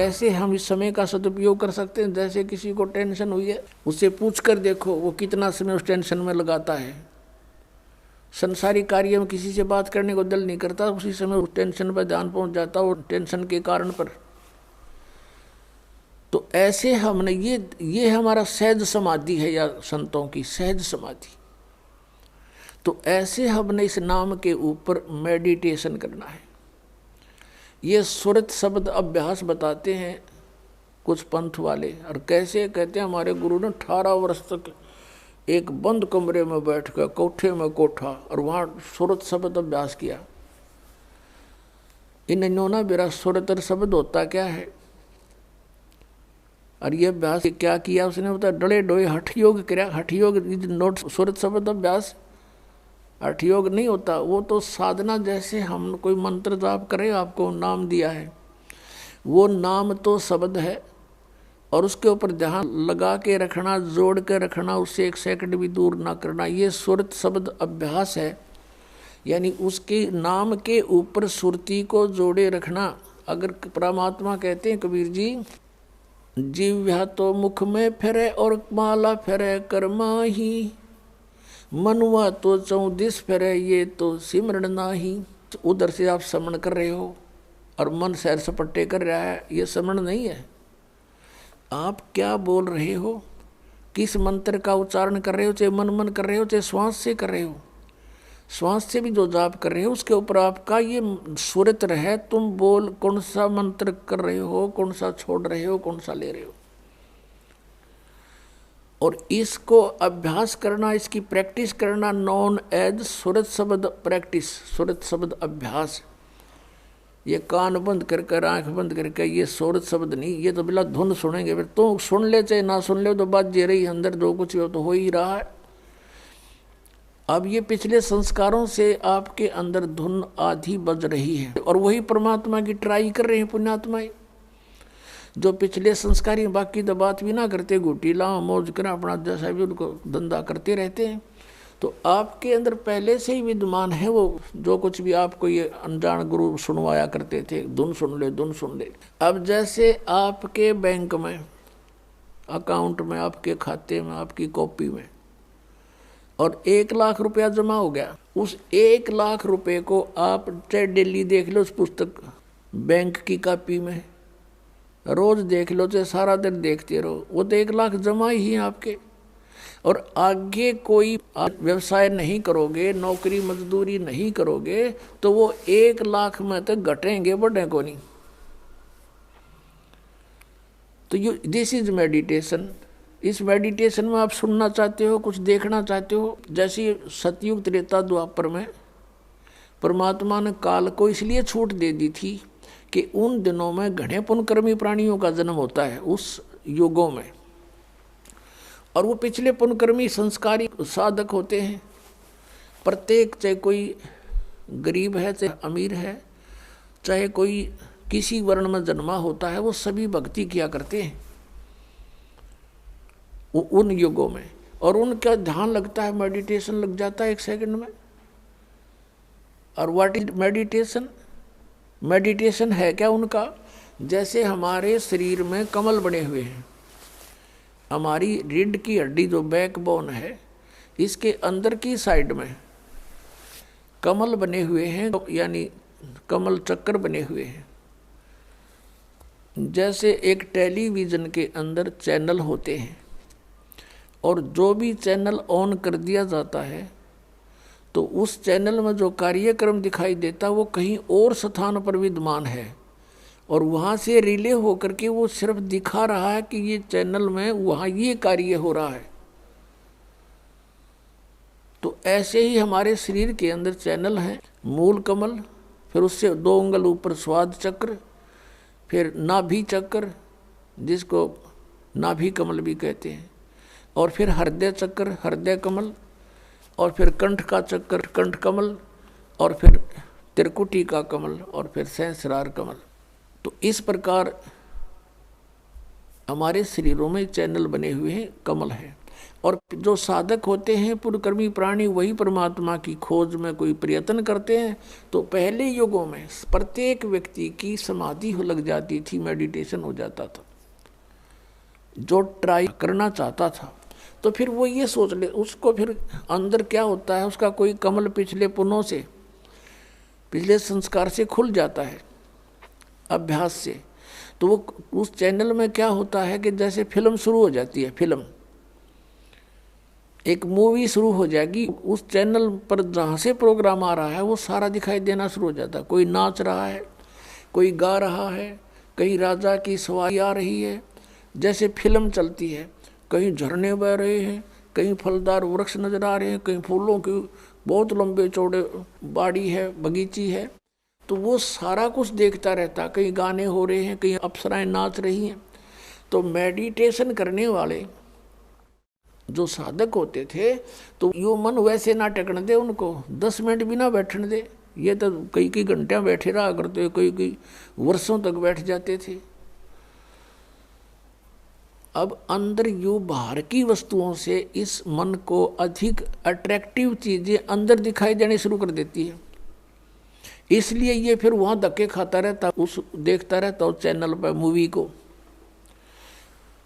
कैसे हम इस समय का सदुपयोग कर सकते हैं। जैसे किसी को टेंशन हुई है, उससे पूछ कर देखो वो कितना समय उस टेंशन में लगाता है। संसारिक कार्य में किसी से बात करने को दिल नहीं करता, उसी समय उस टेंशन पर ध्यान पहुंच जाता वो टेंशन के कारण पर। तो ऐसे हमने ये हमारा सहज समाधि है, या संतों की सहज समाधि। तो ऐसे हमने इस नाम के ऊपर मेडिटेशन करना है। ये सुरत शब्द अभ्यास बताते हैं कुछ पंथ वाले, और कैसे कहते हैं हमारे गुरु ने 18 वर्ष तक एक बंद कमरे में बैठ कर कोठे में कोठा और वहाँ सुरत शब्द अभ्यास किया। इन्होंने मेरा सुरतर शब्द होता क्या है, और ये अभ्यास क्या किया उसने बता, डले डोए हठ योग किया। हठ योग नोट सुरत शब्द अभ्यास हठ योग नहीं होता, वो तो साधना। जैसे हम कोई मंत्र जाप करें, आपको नाम दिया है, वो नाम तो शब्द है और उसके ऊपर ध्यान लगा के रखना, जोड़ के रखना, उससे 1 सेकंड भी दूर ना करना, ये सुरत शब्द अभ्यास है। यानी उसके नाम के ऊपर सुरती को जोड़े रखना। अगर परमात्मा कहते हैं कबीर जी, जीव्या तो मुख में फेरे और माला फेरे कर्मा ही, मनुआ तो 34 फेरे ये तो सिमरण नाही। उधर से आप समण कर रहे हो और मन सैर सपट्टे कर रहा है, ये समण नहीं है। आप क्या बोल रहे हो, किस मंत्र का उच्चारण कर रहे हो, चाहे मन कर रहे हो, चाहे श्वास से कर रहे हो। श्वास से भी जो जाप कर रहे हो उसके ऊपर आपका ये सुरत है। तुम बोल कौन सा मंत्र कर रहे हो, कौन सा छोड़ रहे हो, कौन सा ले रहे हो। और इसको अभ्यास करना, इसकी प्रैक्टिस करना नॉन एज सुरत शब्द प्रैक्टिस, सुरत शब्द अभ्यास। ये कान बंद करके आंख बंद करके ये सुरत शब्द नहीं, ये तो बिला धुन सुनेंगे। फिर तो सुन ले चाहे ना सुन ले, तो बात जे रही अंदर जो कुछ हो तो हो ही रहा है। अब ये पिछले संस्कारों से आपके अंदर धुन आधी बज रही है, और वही परमात्मा की ट्राई कर रहे हैं पुण्यात्माएं जो पिछले संस्कारी। बाकी तो बात भी ना करते, घुटी लाओ मौज कर अपना जैसा भी उनको धंधा करते रहते हैं। तो आपके अंदर पहले से ही विद्यमान है वो, जो कुछ भी आपको ये अनजान गुरु सुनवाया करते थे, धुन सुन ले धुन सुन ले। अब जैसे आपके बैंक में, अकाउंट में, आपके खाते में, आपकी कॉपी में और 1 लाख रुपया जमा हो गया, उस 1 लाख रुपए को आप चाहे डेली देख लो उस पुस्तक बैंक की कॉपी में, रोज देख लो, चाहे सारा दिन देखते रहो, वो तो 1 लाख जमा ही है आपके। और आगे कोई आप व्यवसाय नहीं करोगे, नौकरी मजदूरी नहीं करोगे, तो वो 1 लाख में तो घटेंगे, बढ़े को नहीं। तो यू दिस इज मेडिटेशन। इस मेडिटेशन में आप सुनना चाहते हो, कुछ देखना चाहते हो। जैसे सतयुग त्रेता द्वापर में परमात्मा ने काल को इसलिए छूट दे दी थी कि उन दिनों में घने पुण्यकर्मी प्राणियों का जन्म होता है उस युगों में, और वो पिछले पुण्यकर्मी संस्कारी साधक होते हैं। प्रत्येक, चाहे कोई गरीब है चाहे अमीर है, चाहे कोई किसी वर्ण में जन्मा होता है, वो सभी भक्ति किया करते हैं वो उन युगों में। और उनका ध्यान लगता है, मेडिटेशन लग जाता है 1 सेकंड में। और व्हाट इज मेडिटेशन? मेडिटेशन है क्या उनका? जैसे हमारे शरीर में कमल बने हुए हैं, हमारी रीढ़ की हड्डी जो बैकबोन है, इसके अंदर की साइड में कमल बने हुए हैं, यानी कमल चक्कर बने हुए हैं। जैसे एक टेलीविज़न के अंदर चैनल होते हैं, और जो भी चैनल ऑन कर दिया जाता है तो उस चैनल में जो कार्यक्रम दिखाई देता वो कहीं और स्थान पर विद्यमान है, और वहाँ से रिले होकर के वो सिर्फ दिखा रहा है कि ये चैनल में वहाँ ये कार्य हो रहा है। तो ऐसे ही हमारे शरीर के अंदर चैनल हैं, मूल कमल, फिर उससे 2 उंगल ऊपर स्वाद चक्र, फिर नाभि चक्र जिसको नाभि कमल भी कहते हैं, और फिर हृदय चक्र हृदय कमल, और फिर कंठ का चक्र कंठ कमल, और फिर त्रिकुटी का कमल, और फिर सहस्रार कमल। तो इस प्रकार हमारे शरीरों में चैनल बने हुए हैं, कमल है। और जो साधक होते हैं पुरकर्मी प्राणी, वही परमात्मा की खोज में कोई प्रयत्न करते हैं। तो पहले युगों में प्रत्येक व्यक्ति की समाधि हो लग जाती थी, मेडिटेशन हो जाता था। जो ट्राई करना चाहता था तो फिर वो ये सोच ले, उसको फिर अंदर क्या होता है, उसका कोई कमल पिछले पुनों से, पिछले संस्कार से खुल जाता है अभ्यास से। तो वो उस चैनल में क्या होता है कि जैसे फिल्म शुरू हो जाती है, फिल्म एक मूवी शुरू हो जाएगी, उस चैनल पर जहाँ से प्रोग्राम आ रहा है वो सारा दिखाई देना शुरू हो जाता है। कोई नाच रहा है, कोई गा रहा है, कहीं राजा की सवारी आ रही है, जैसे फिल्म चलती है। कहीं झरने बह रहे हैं, कहीं फलदार वृक्ष नजर आ रहे हैं, कहीं फूलों की बहुत लंबे चौड़े बाड़ी है, बगीची है। तो वो सारा कुछ देखता रहता, कहीं गाने हो रहे हैं, कहीं अप्सराएं नाच रही हैं। तो मेडिटेशन करने वाले जो साधक होते थे, तो यो मन वैसे ना टेकने दे, उनको 10 मिनट भी ना बैठने दे। ये तो कई कई घंटियां बैठे रहा करते, कई कई वर्षों तक बैठ जाते थे। अब अंदर यू बाहर की वस्तुओं से इस मन को अधिक अट्रैक्टिव चीजें अंदर दिखाई देनी शुरू कर देती है। इसलिए ये फिर वहां धक्के खाता रहता, उस देखता रहता उस चैनल पर मूवी को।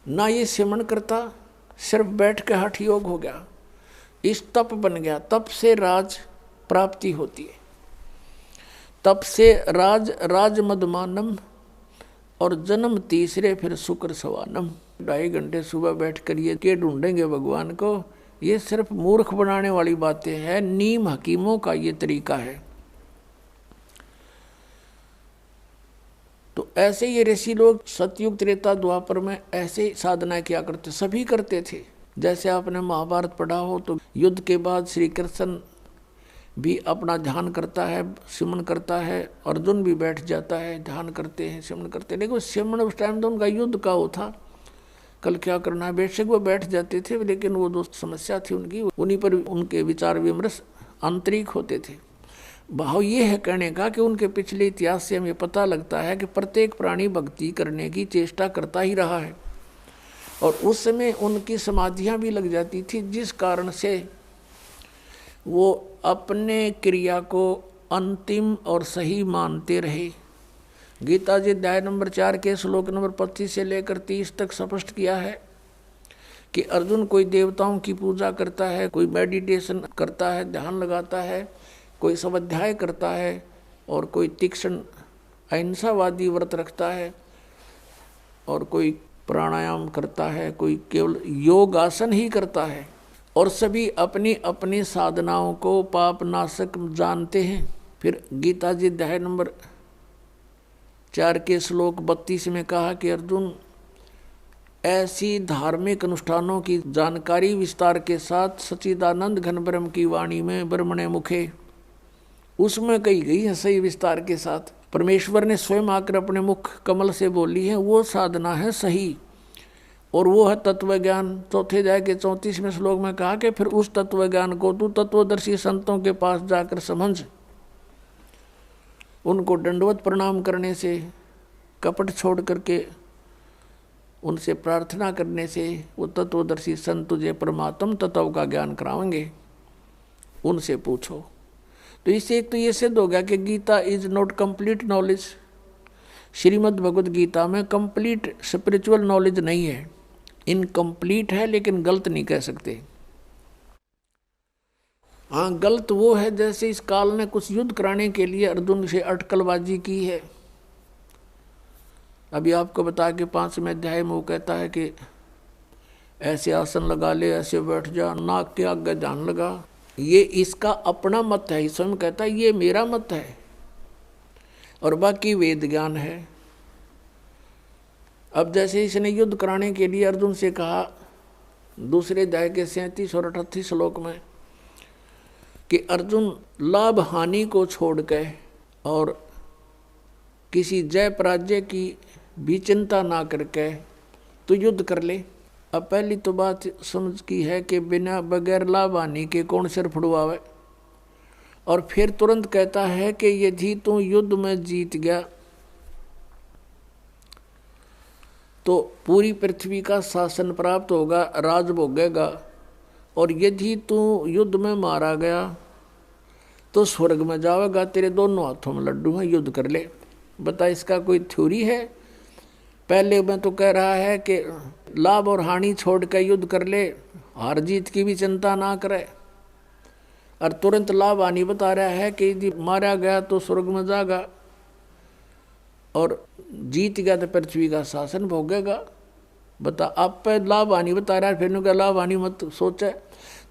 ना ये सिमरण करता, सिर्फ बैठ के हठ योग हो गया, इस तप बन गया। तप से राज प्राप्ति होती है, तप से राज मदमानम, और जन्म तीसरे फिर शुक्र सवानम। 2.5 घंटे सुबह बैठ कर ये के ढूंढेंगे भगवान को, ये सिर्फ मूर्ख बनाने वाली बातें हैं। नीम हकीमों का ये तरीका है। तो ऐसे ये ऋषि लोग सतयुग त्रेता द्वापर में ऐसे साधना किया करते, सभी करते थे। जैसे आपने महाभारत पढ़ा हो तो युद्ध के बाद श्री कृष्ण भी अपना ध्यान करता है, सिमरण करता है, अर्जुन भी बैठ जाता है, ध्यान करते हैं, सिमरण करते हैं। लेकिन सिमरण उस टाइम तो उनका युद्ध का वो था, कल क्या करना है, बेशक वो बैठ जाते थे, लेकिन वो जो समस्या थी उनकी, उन्हीं पर उनके विचार विमर्श आंतरिक होते थे। भाव ये है कहने का कि उनके पिछले इतिहास से हमें पता लगता है कि प्रत्येक प्राणी भक्ति करने की चेष्टा करता ही रहा है, और उस समय उनकी समाधियां भी लग जाती थी, जिस कारण से वो अपने क्रिया को अंतिम और सही मानते रहे। गीता जी अध्याय नंबर 4 के श्लोक नंबर 25 से लेकर 30 तक स्पष्ट किया है कि अर्जुन कोई देवताओं की पूजा करता है, कोई मेडिटेशन करता है, ध्यान लगाता है, कोई स्वाध्याय करता है, और कोई तीक्ष्ण अहिंसावादी व्रत रखता है, और कोई प्राणायाम करता है, कोई केवल योग आसन ही करता है, और सभी अपनी अपनी साधनाओं को पाप नाशक जानते हैं। फिर गीता जी अध्याय नंबर 4 के श्लोक 32 में कहा कि अर्जुन, ऐसी धार्मिक अनुष्ठानों की जानकारी विस्तार के साथ सच्चिदानंद घन ब्रह्म की वाणी में ब्रह्मणे मुखे, उसमें कही गई है सही विस्तार के साथ। परमेश्वर ने स्वयं आकर अपने मुख कमल से बोली है, वो साधना है सही, और वो है तत्व ज्ञान। चौथे अध्याय के 34वें श्लोक में कहा कि फिर उस तत्व ज्ञान को तू तत्वदर्शी संतों के पास जाकर समझ। उनको दंडवत प्रणाम करने से, कपट छोड़ करके उनसे प्रार्थना करने से वो तत्वदर्शी संत तुझे परमात्म तत्व का ज्ञान कराएंगे, उनसे पूछो। तो इससे एक तो ये सिद्ध हो गया कि Gita is not complete knowledge. Shrimad Bhagavad Gita में कंप्लीट स्पिरिचुअल नॉलेज नहीं है, इनकम्प्लीट है, लेकिन गलत नहीं कह सकते। हाँ, गलत वो है जैसे इस काल ने कुछ युद्ध कराने के लिए अर्जुन से अटकलबाजी की है। अभी आपको बता के 5वें अध्याय में वो कहता है कि ऐसे आसन लगा ले, ऐसे बैठ जा, नाक के आगे ध्यान लगा। ये इसका अपना मत है, स्वयं कहता है ये मेरा मत है, और बाकी वेद ज्ञान है। अब जैसे इसने युद्ध कराने के लिए अर्जुन से कहा दूसरे अध्याय के 37 और 38 श्लोक में कि अर्जुन, लाभ हानि को छोड़ के और किसी जय पराजय की भी चिंता ना करके तो युद्ध कर ले। अब पहली तो बात समझ की है कि बिना बगैर लाभ हानि के कौन सिर फुड़वावे, और फिर तुरंत कहता है कि यदि तू युद्ध में जीत गया तो पूरी पृथ्वी का शासन प्राप्त होगा, राज भोगेगा, और यदि तू युद्ध में मारा गया तो स्वर्ग में जाएगा, तेरे दोनों हाथों में लड्डू हैं, युद्ध कर ले। बता, इसका कोई थ्योरी है? पहले मैं तो कह रहा है कि लाभ और हानि छोड़ कर युद्ध कर ले, हार जीत की भी चिंता ना करे, और तुरंत लाभ हानि बता रहा है कि यदि मारा गया तो स्वर्ग में जाएगा और जीत गया तो पृथ्वी का शासन भोगेगा। बता, आप पे लाभ हानि बता रहा है, फिर क्या लाभ हानि मत सोचे।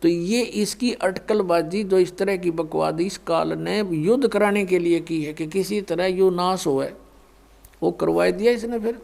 तो ये इसकी अटकलबाजी जो इस तरह की बकवाद इस काल ने युद्ध कराने के लिए की है कि किसी तरह यू नाश हो, वो करवा दिया इसने फिर।